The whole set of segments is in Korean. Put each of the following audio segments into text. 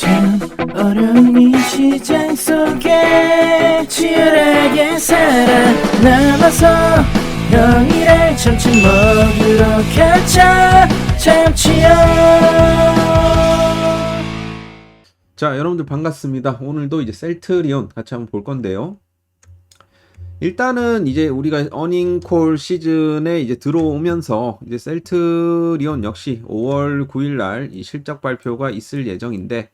참 어려운 이 시장 속에 치열하게 살아남아서 너희를 점점 먹으러 가자 참치요. 자, 여러분들 반갑습니다. 오늘도 이제 셀트리온 같이 한번 볼 건데요. 일단은 이제 우리가 어닝콜 시즌에 이제 들어오면서 이제 셀트리온 역시 5월 9일 날 이 실적 발표가 있을 예정인데,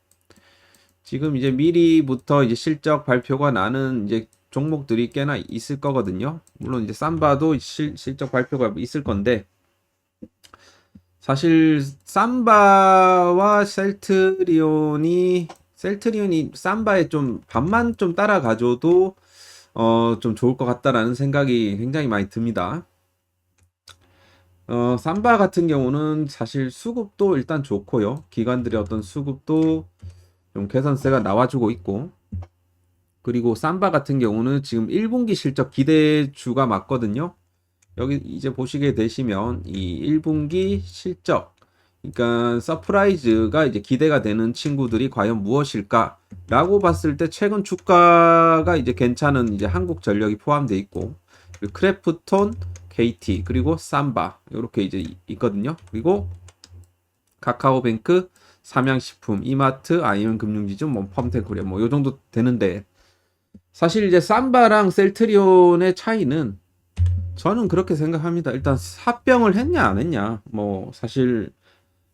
지금 이제 미리부터 이제 실적 발표가 나는 이제 종목들이 꽤나 있을 거거든요. 물론 이제 삼바도 실적 발표가 있을 건데, 사실 삼바와 셀트리온이 삼바에 좀 반만 좀 따라가줘도 좀 좋을 것 같다라는 생각이 굉장히 많이 듭니다. 삼바 같은 경우는 사실 수급도 일단 좋고요. 기관들의 어떤 수급도 좀 개선세가 나와주고 있고, 그리고 삼바 같은 경우는 지금 1분기 실적 기대주가 맞거든요. 여기 이제 보시게 되시면 이 1분기 실적, 그러니까 서프라이즈가 이제 기대가 되는 친구들이 과연 무엇일까 라고 봤을 때 최근 주가가 이제 괜찮은 이제 한국전력이 포함되어 있고, 크래프톤, KT, 그리고 삼바 이렇게 이제 있거든요. 그리고 카카오뱅크, 삼양식품, 이마트, 아이언금융지주, 뭐 펌테코리아 뭐 요 정도 되는데, 사실 이제 삼바랑 셀트리온의 차이는 저는 그렇게 생각합니다. 일단 합병을 했냐 안 했냐, 뭐 사실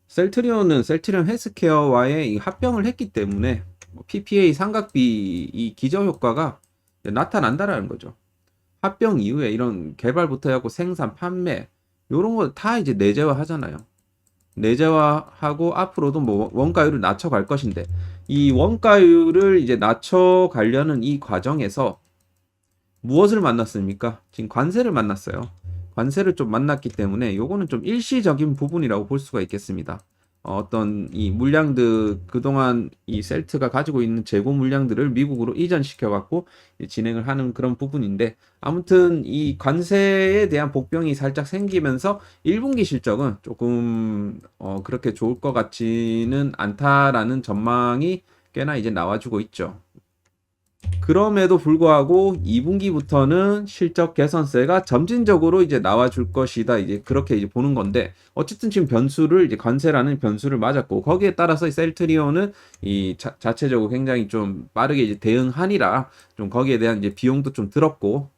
셀트리온 헬스케어와의 이 합병을 했기 때문에 PPA 삼각비 이 기저효과가 나타난다라는 거죠. 합병 이후에 이런 개발부터 하고 생산, 판매 요런 거 다 이제 내재화 하잖아요. 내재화하고 앞으로도 뭐 원가율을 낮춰갈 것인데, 이 원가율을 이제 낮춰가려는 이 과정에서 무엇을 만났습니까? 지금 관세를 만났어요. 관세를 좀 만났기 때문에 요거는 좀 일시적인 부분이라고 볼 수가 있겠습니다. 어떤 이 물량들, 그동안 이 셀트가 가지고 있는 재고 물량들을 미국으로 이전시켜 갖고 진행을 하는 그런 부분인데, 아무튼 이 관세에 대한 복병이 살짝 생기면서 1분기 실적은 조금 그렇게 좋을 것 같지는 않다라는 전망이 꽤나 이제 나와주고 있죠. 그럼에도 불구하고 2분기부터는 실적 개선세가 점진적으로 이제 나와줄 것이다. 이제 그렇게 이제 보는 건데, 어쨌든 지금 변수를 이제 관세라는 변수를 맞았고, 거기에 따라서 셀트리온은 이 자체적으로 굉장히 좀 빠르게 이제 대응하니라 좀 거기에 대한 이제 비용도 좀 들었고,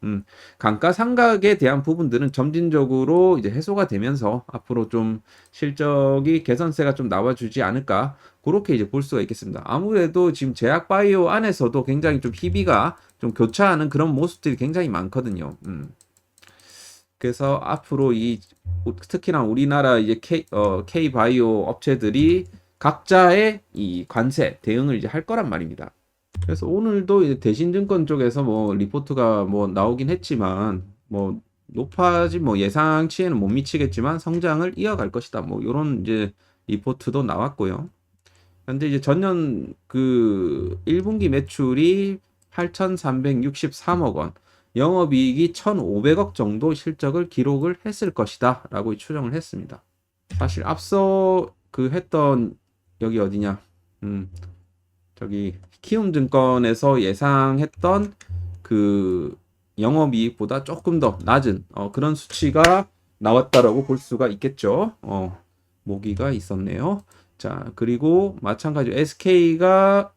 감가상각에 대한 부분들은 점진적으로 이제 해소가 되면서 앞으로 좀 실적이 개선세가 좀 나와주지 않을까, 그렇게 이제 볼 수가 있겠습니다. 아무래도 지금 제약바이오 안에서도 굉장히 좀 희비가 좀 교차하는 그런 모습들이 굉장히 많거든요. 그래서 앞으로 이 특히나 우리나라 이제 K바이오 업체들이 각자의 이 관세 대응을 이제 할 거란 말입니다. 그래서 오늘도 이제 대신증권 쪽에서 뭐 리포트가 뭐 나오긴 했지만, 뭐 높아진 뭐 예상치에는 못 미치겠지만 성장을 이어갈 것이다. 뭐 이런 이제 리포트도 나왔고요. 현재 이제 전년 그 1분기 매출이 8,363억 원, 영업이익이 1,500억 정도 실적을 기록을 했을 것이다 라고 추정을 했습니다. 사실 앞서 그 했던 여기 어디냐, 저기 키움증권에서 예상했던 그 영업이익보다 조금 더 낮은 그런 수치가 나왔다라고 볼 수가 있겠죠. 모기가 있었네요. 자, 그리고 마찬가지로 SK가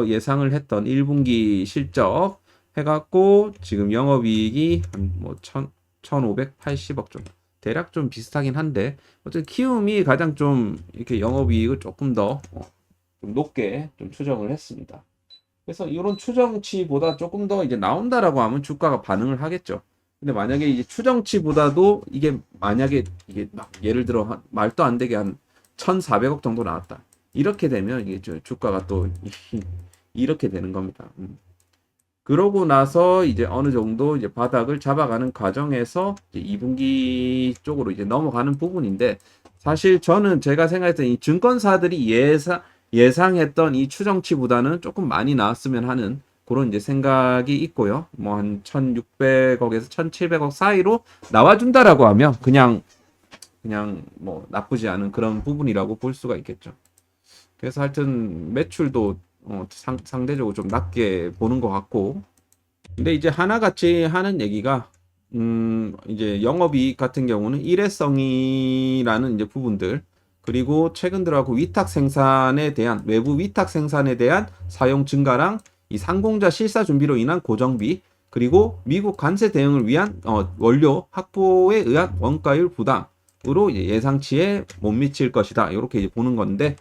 예상을 했던 1분기 실적 해갖고 지금 영업이익이 뭐 1,580억 정도, 대략 좀 비슷하긴 한데, 어쨌든 키움이 가장 좀 이렇게 영업이익을 조금 더 좀 높게 좀 추정을 했습니다. 그래서 이런 추정치보다 조금 더 이제 나온다라고 하면 주가가 반응을 하겠죠. 근데 만약에 이제 추정치보다도 이게 만약에 이게 막 예를 들어 말도 안 되게 한 1,400억 정도 나왔다, 이렇게 되면 이게 주가가 또 이렇게 되는 겁니다. 그러고 나서 이제 어느 정도 이제 바닥을 잡아가는 과정에서 이제 2분기 쪽으로 이제 넘어가는 부분인데, 사실 저는 제가 생각했던 이 증권사들이 예상했던 이 추정치보다는 조금 많이 나왔으면 하는 그런 이제 생각이 있고요. 뭐 한 1,600억에서 1,700억 사이로 나와준다라고 하면 그냥 뭐 나쁘지 않은 그런 부분이라고 볼 수가 있겠죠. 그래서 하여튼 매출도 상대적으로 좀 낮게 보는 것 같고. 근데 이제 하나같이 하는 얘기가 이제 영업이익 같은 경우는 일회성이라는 이제 부분들, 그리고 최근 들어가고 위탁 생산에 대한 외부 위탁 생산에 대한 사용 증가랑 이 상공자 실사 준비로 인한 고정비, 그리고 미국 관세 대응을 위한 원료 확보에 의한 원가율 부담으로 이제 예상치에 못 미칠 것이다. 이렇게 이제 보는 건데,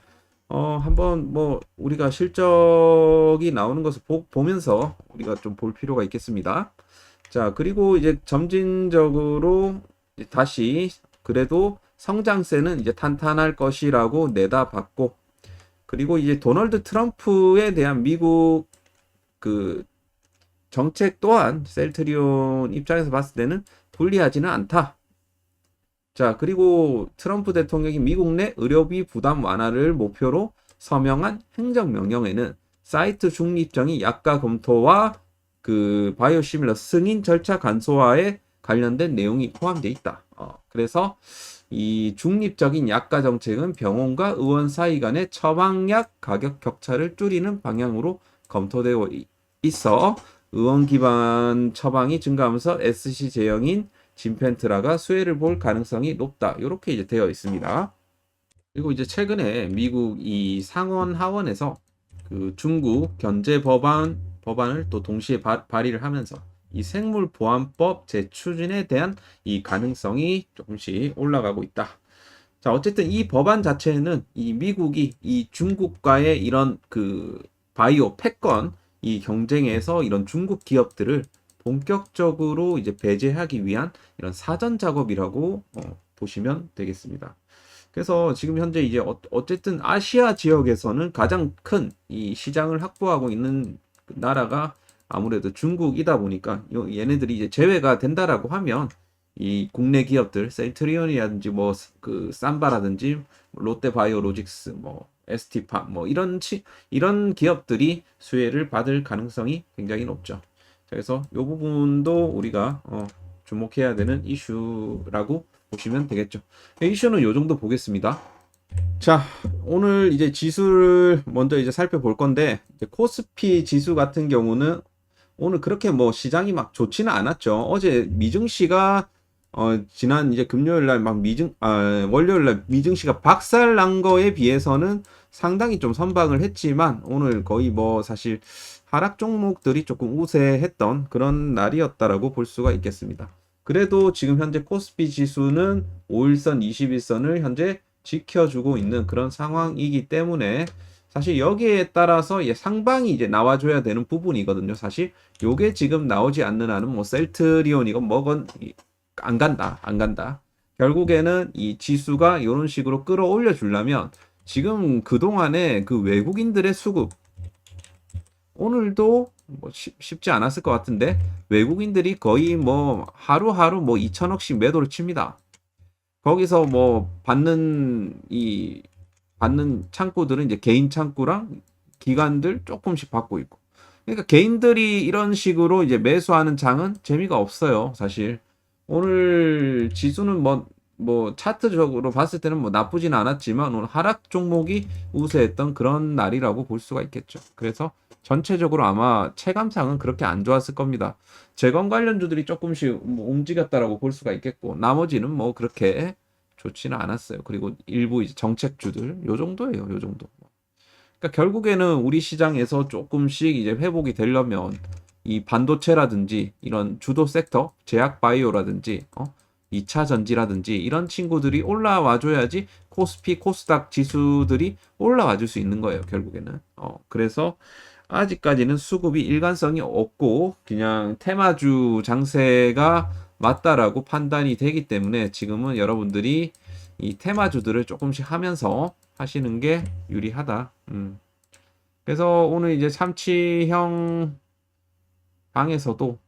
한번 뭐 우리가 실적이 나오는 것을 보면서 우리가 좀 볼 필요가 있겠습니다. 자, 그리고 이제 점진적으로 다시 그래도 성장세는 이제 탄탄할 것이라고 내다봤고, 그리고 이제 도널드 트럼프에 대한 미국 그 정책 또한 셀트리온 입장에서 봤을 때는 불리하지는 않다. 자, 그리고 트럼프 대통령이 미국 내 의료비 부담 완화를 목표로 서명한 행정명령에는 사이트 중립적인 약가 검토와 그 바이오시밀러 승인 절차 간소화에 관련된 내용이 포함되어 있다. 그래서 이 중립적인 약가 정책은 병원과 의원 사이 간의 처방약 가격 격차를 줄이는 방향으로 검토되어 있어 의원 기반 처방이 증가하면서 SC 제형인 진펜트라가 수혜를 볼 가능성이 높다. 이렇게 이제 되어 있습니다. 그리고 이제 최근에 미국 이 상원 하원에서 그 중국 견제 법안을 또 동시에 발의를 하면서 이 생물보안법 재추진에 대한 이 가능성이 조금씩 올라가고 있다. 자, 어쨌든 이 법안 자체는 이 미국이 이 중국과의 이런 그 바이오 패권 이 경쟁에서 이런 중국 기업들을 본격적으로 이제 배제하기 위한 이런 사전 작업이라고 보시면 되겠습니다. 그래서 지금 현재 이제 어쨌든 아시아 지역에서는 가장 큰 이 시장을 확보하고 있는 나라가 아무래도 중국이다 보니까 얘네들이 이제 제외가 된다라고 하면 이 국내 기업들 셀트리온이라든지 뭐 그 삼바라든지 롯데바이오로직스 뭐 ST팜 뭐 이런 기업들이 수혜를 받을 가능성이 굉장히 높죠. 그래서 이 부분도 우리가 주목해야 되는 이슈라고 보시면 되겠죠. 이슈는 이 정도 보겠습니다. 자, 오늘 이제 지수를 먼저 이제 살펴볼 건데, 이제 코스피 지수 같은 경우는 오늘 그렇게 뭐 시장이 막 좋지는 않았죠. 어제 미증시가 지난 이제 금요일 날 막 월요일 날 미증시가 박살 난 거에 비해서는 상당히 좀 선방을 했지만 오늘 거의 뭐 사실 하락 종목들이 조금 우세했던 그런 날이었다라고 볼 수가 있겠습니다. 그래도 지금 현재 코스피 지수는 5일선, 21선을 현재 지켜주고 있는 그런 상황이기 때문에 사실 여기에 따라서 상방이 이제 나와줘야 되는 부분이거든요. 사실 요게 지금 나오지 않는 한은 뭐 셀트리온이건 뭐건 안 간다. 결국에는 이 지수가 이런 식으로 끌어올려 주려면 지금 그동안에 그 외국인들의 수급 오늘도 뭐 쉽지 않았을 것 같은데 외국인들이 거의 뭐 하루하루 뭐 2천억씩 매도를 칩니다. 거기서 뭐 받는 창구들은 이제 개인 창구랑 기관들 조금씩 받고 있고. 그러니까 개인들이 이런 식으로 이제 매수하는 장은 재미가 없어요, 사실. 오늘 지수는 뭐 차트적으로 봤을 때는 뭐 나쁘진 않았지만 오늘 하락 종목이 우세했던 그런 날이라고 볼 수가 있겠죠. 그래서 전체적으로 아마 체감상은 그렇게 안 좋았을 겁니다. 재건 관련주들이 조금씩 뭐 움직였다라고 볼 수가 있겠고 나머지는 뭐 그렇게 좋지는 않았어요. 그리고 일부 이제 정책주들 요 정도예요. 요 정도. 그러니까 결국에는 우리 시장에서 조금씩 이제 회복이 되려면 이 반도체라든지 이런 주도 섹터, 제약 바이오라든지 2차 전지라든지 이런 친구들이 올라와 줘야지 코스피, 코스닥 지수들이 올라와 줄 수 있는 거예요, 결국에는. 그래서 아직까지는 수급이 일관성이 없고 그냥 테마주 장세가 맞다라고 판단이 되기 때문에 지금은 여러분들이 이 테마주들을 조금씩 하면서 하시는 게 유리하다. 그래서 오늘 이제 삼치형 방에서도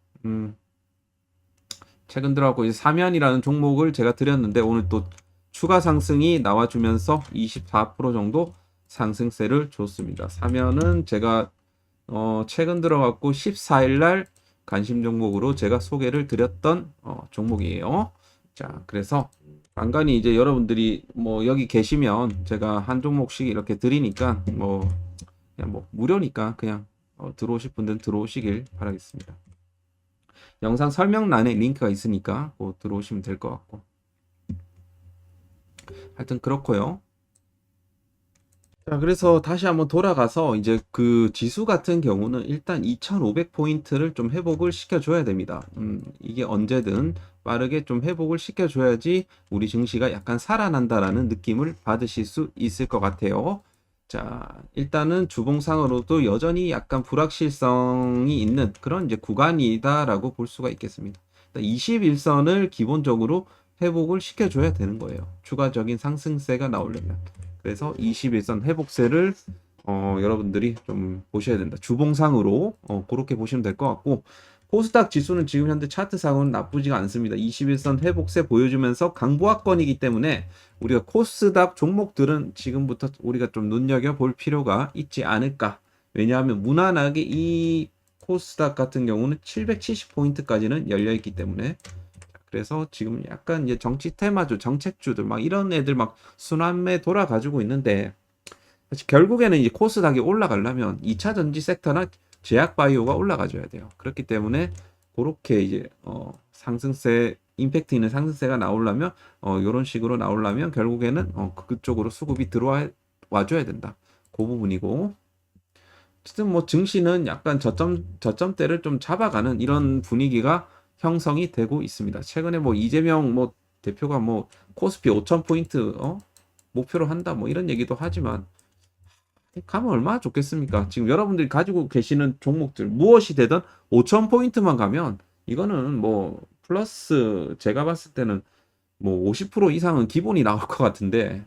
최근 들어가고 이제 사면이라는 종목을 제가 드렸는데 오늘 또 추가 상승이 나와주면서 24% 정도 상승세를 줬습니다. 사면은 제가 최근 들어갔고 14일 날 관심 종목으로 제가 소개를 드렸던 종목이에요. 자, 그래서 간간히 이제 여러분들이 뭐 여기 계시면 제가 한 종목씩 이렇게 드리니까 뭐 그냥 뭐 무료니까 그냥 들어오실 분들은 들어오시길 바라겠습니다. 영상 설명란에 링크가 있으니까 뭐 들어오시면 될 것 같고. 하여튼 그렇고요. 자, 그래서 다시 한번 돌아가서 이제 그 지수 같은 경우는 일단 2500포인트를 좀 회복을 시켜줘야 됩니다. 이게 언제든 빠르게 좀 회복을 시켜줘야지 우리 증시가 약간 살아난다라는 느낌을 받으실 수 있을 것 같아요. 자, 일단은 주봉상으로도 여전히 약간 불확실성이 있는 그런 이제 구간이다라고 볼 수가 있겠습니다. 21선을 기본적으로 회복을 시켜줘야 되는 거예요. 추가적인 상승세가 나오려면. 그래서 21선 회복세를 여러분들이 좀 보셔야 된다. 주봉상으로 그렇게 보시면 될 것 같고, 코스닥 지수는 지금 현재 차트상으로는 나쁘지가 않습니다. 21선 회복세 보여주면서 강보합권이기 때문에 우리가 코스닥 종목들은 지금부터 우리가 좀 눈여겨볼 필요가 있지 않을까. 왜냐하면 무난하게 이 코스닥 같은 경우는 770포인트까지는 열려있기 때문에, 그래서 지금 약간 이제 정치 테마주, 정책주들 막 이런 애들 막 순환매 돌아가지고 있는데, 사실 결국에는 이제 코스닥이 올라가려면 2차 전지 섹터나 제약 바이오가 올라가줘야 돼요. 그렇기 때문에 그렇게 이제 상승세, 임팩트 있는 상승세가 나오려면 이런 식으로 나오려면 결국에는 그쪽으로 수급이 들어와 줘야 된다. 그 부분이고. 어쨌든 뭐 증시는 약간 저점대를 좀 잡아가는 이런 분위기가 형성이 되고 있습니다. 최근에 뭐 이재명 뭐 대표가 뭐 코스피 5,000포인트 목표로 한다 뭐 이런 얘기도 하지만 가면 얼마나 좋겠습니까? 지금 여러분들이 가지고 계시는 종목들 무엇이 되든 5,000포인트만 가면 이거는 뭐 플러스 제가 봤을 때는 뭐 50% 이상은 기본이 나올 것 같은데,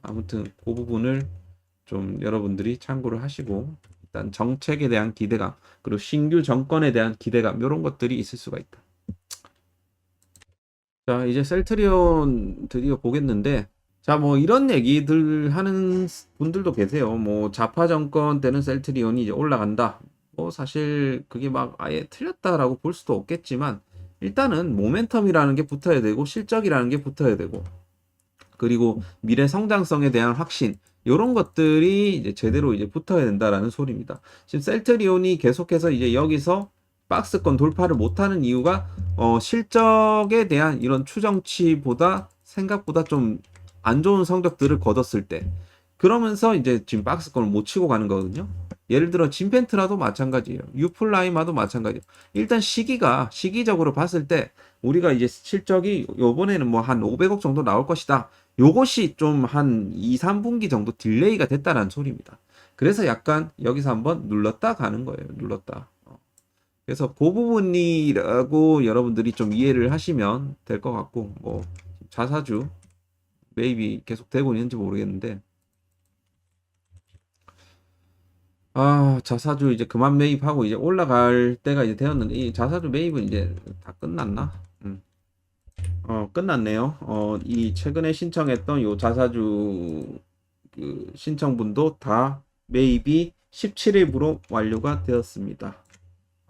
아무튼 그 부분을 좀 여러분들이 참고를 하시고, 일단 정책에 대한 기대감 그리고 신규 정권에 대한 기대감 이런 것들이 있을 수가 있다. 자, 이제 셀트리온 드디어 보겠는데, 자, 뭐 이런 얘기들 하는 분들도 계세요. 뭐 좌파 정권 때는 셀트리온이 이제 올라간다. 뭐 사실 그게 막 아예 틀렸다라고 볼 수도 없겠지만, 일단은 모멘텀이라는 게 붙어야 되고 실적이라는 게 붙어야 되고, 그리고 미래 성장성에 대한 확신, 이런 것들이 이제 제대로 이제 붙어야 된다라는 소리입니다. 지금 셀트리온이 계속해서 이제 여기서 박스권 돌파를 못하는 이유가 실적에 대한 이런 추정치보다 생각보다 좀 안 좋은 성적들을 거뒀을 때, 그러면서 이제 지금 박스권을 못 치고 가는 거거든요. 예를 들어 진펜트라도 마찬가지예요. 유플라이마도 마찬가지예요. 일단 시기적으로 봤을 때 우리가 이제 실적이 요번에는 뭐 한 500억 정도 나올 것이다. 요것이 좀 한 2, 3분기 정도 딜레이가 됐다는 소리입니다. 그래서 약간 여기서 한번 눌렀다 가는 거예요. 눌렀다. 그래서 그 부분이라고 여러분들이 좀 이해를 하시면 될 것 같고, 뭐 자사주 매입이 계속 되고 있는지 모르겠는데, 자사주 이제 그만 매입하고 이제 올라갈 때가 이제 되었는데, 이 자사주 매입은 이제 다 끝났나? 끝났네요. 이 최근에 신청했던 요 자사주 그 신청분도 다 매입이 17일부로 완료가 되었습니다.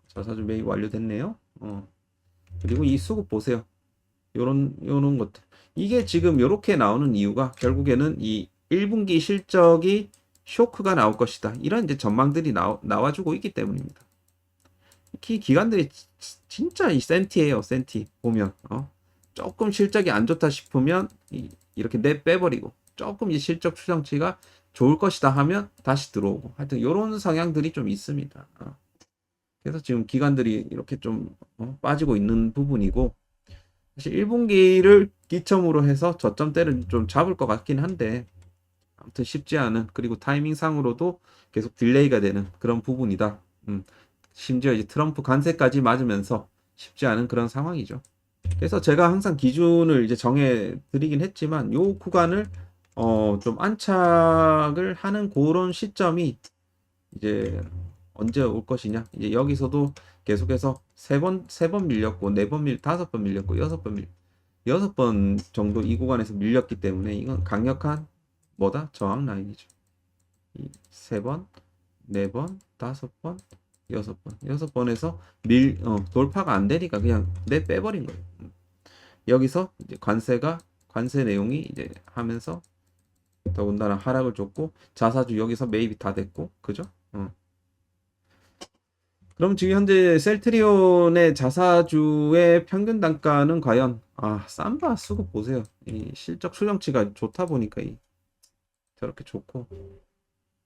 자사주 매입 완료됐네요. 그리고 이 수급 보세요. 요런 것들. 이게 지금 요렇게 나오는 이유가 결국에는 이 1분기 실적이 쇼크가 나올 것이다. 이런 이제 전망들이 나와주고 있기 때문입니다. 특히 기관들이 진짜 이 센티예요. 센티 보면 조금 실적이 안 좋다 싶으면 이렇게 빼버리고, 조금 이 실적 추정치가 좋을 것이다 하면 다시 들어오고, 하여튼 이런 성향들이 좀 있습니다. 그래서 지금 기관들이 이렇게 좀 빠지고 있는 부분이고, 사실 1분기를 기점으로 해서 저점대를 좀 잡을 것 같긴 한데 아무튼 쉽지 않은, 그리고 타이밍상으로도 계속 딜레이가 되는 그런 부분이다. 심지어 이제 트럼프 관세까지 맞으면서 쉽지 않은 그런 상황이죠. 그래서 제가 항상 기준을 이제 정해 드리긴 했지만, 요 구간을 좀 안착을 하는 그런 시점이 이제 언제 올 것이냐. 이제 여기서도 계속해서 세 번 밀렸고, 다섯 번 밀렸고, 여섯 번 정도 이 구간에서 밀렸기 때문에 이건 강력한 뭐다? 저항 라인이죠. 세 번, 네 번, 다섯 번, 여섯 번에서 돌파가 안 되니까 그냥 빼버린 거예요. 여기서 이제 관세가 관세 내용이 이제 하면서 더군다나 하락을 줬고 자사주 여기서 매입이 다 됐고 그죠? 그럼 지금 현재 셀트리온의 자사주의 평균 단가는 과연 삼바 수급 보세요. 이 실적 추정치가 좋다 보니까 저렇게 좋고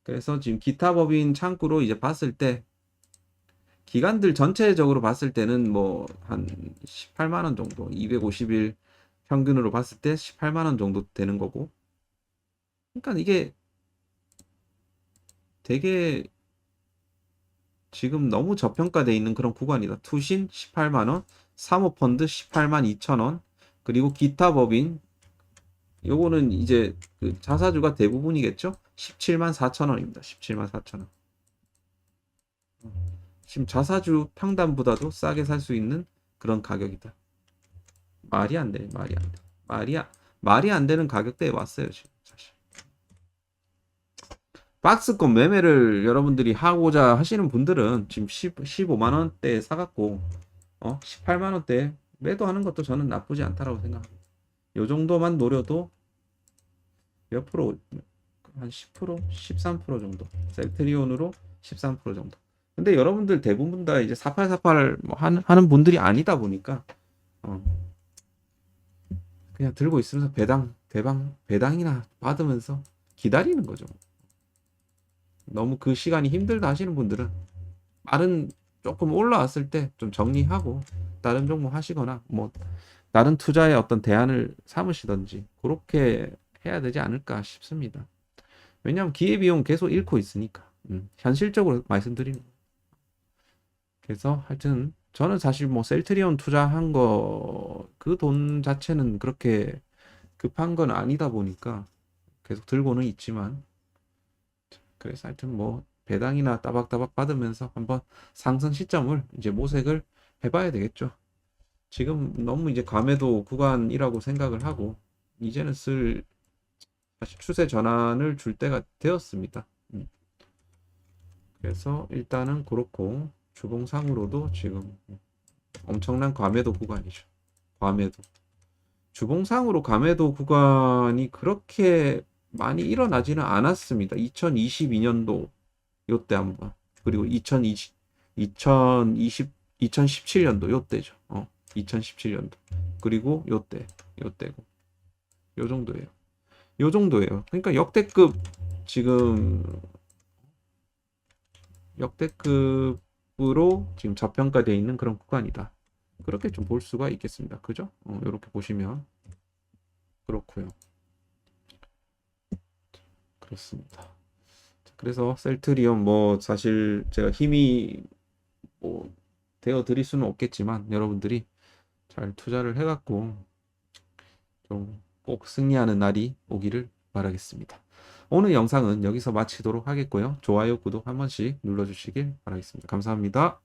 그래서 지금 기타 법인 창구로 이제 봤을 때 기관들 전체적으로 봤을 때는 뭐 한 18만 원 정도 250일 평균으로 봤을 때 18만 원 정도 되는 거고 그러니까 이게 되게 지금 너무 저평가돼 있는 그런 구간이다. 투신 18만 원, 사모펀드 18만 2천 원, 그리고 기타 법인 요거는 이제 그 자사주가 대부분이겠죠? 17만 4천 원입니다. 17만 4천 원. 지금 자사주 평단보다도 싸게 살 수 있는 그런 가격이다. 말이 안 돼, 말이 안 돼. 말이 안 되는 가격대에 왔어요, 지금 사실. 박스권 매매를 여러분들이 하고자 하시는 분들은 지금 15만 원대에 사갖고 18만 원대에 매도하는 것도 저는 나쁘지 않다라고 생각합니다. 요 정도만 노려도 몇 프로 한 10%, 13% 정도. 셀트리온으로 13% 정도. 근데 여러분들 대부분 다 이제 4848 뭐 하는 분들이 아니다 보니까 그냥 들고 있으면서 배당이나 받으면서 기다리는 거죠. 너무 그 시간이 힘들다 하시는 분들은 말은 조금 올라왔을 때 좀 정리하고 다른 종목 하시거나 뭐 다른 투자의 어떤 대안을 삼으시던지 그렇게 해야 되지 않을까 싶습니다. 왜냐하면 기회비용 계속 잃고 있으니까 현실적으로 말씀드리는 거예요. 그래서 하여튼 저는 사실 뭐 셀트리온 투자한 거 그 돈 자체는 그렇게 급한 건 아니다 보니까 계속 들고는 있지만 그래서 하여튼 뭐 배당이나 따박따박 받으면서 한번 상승 시점을 이제 모색을 해봐야 되겠죠. 지금 너무 이제 과매도 구간이라고 생각을 하고 이제는 사실 추세 전환을 줄 때가 되었습니다. 그래서 일단은 그렇고 주봉상으로도 지금 엄청난 과매도 구간이죠. 과매도. 주봉상으로 과매도 구간이 그렇게 많이 일어나지는 않았습니다. 2022년도 요때 한번 그리고 2017년도 요때죠. 2017년도 그리고 요때고 요 정도예요. 그러니까 역대급 지금 역대급으로 지금 저평가되어 있는 그런 구간이다. 그렇게 좀 볼 수가 있겠습니다. 그죠? 이렇게 보시면 그렇고요. 그렇습니다. 그래서 셀트리온 뭐 사실 제가 힘이 뭐 되어 드릴 수는 없겠지만 여러분들이 잘 투자를 해갖고 좀 꼭 승리하는 날이 오기를 바라겠습니다. 오늘 영상은 여기서 마치도록 하겠고요. 좋아요, 구독 한 번씩 눌러주시길 바라겠습니다. 감사합니다.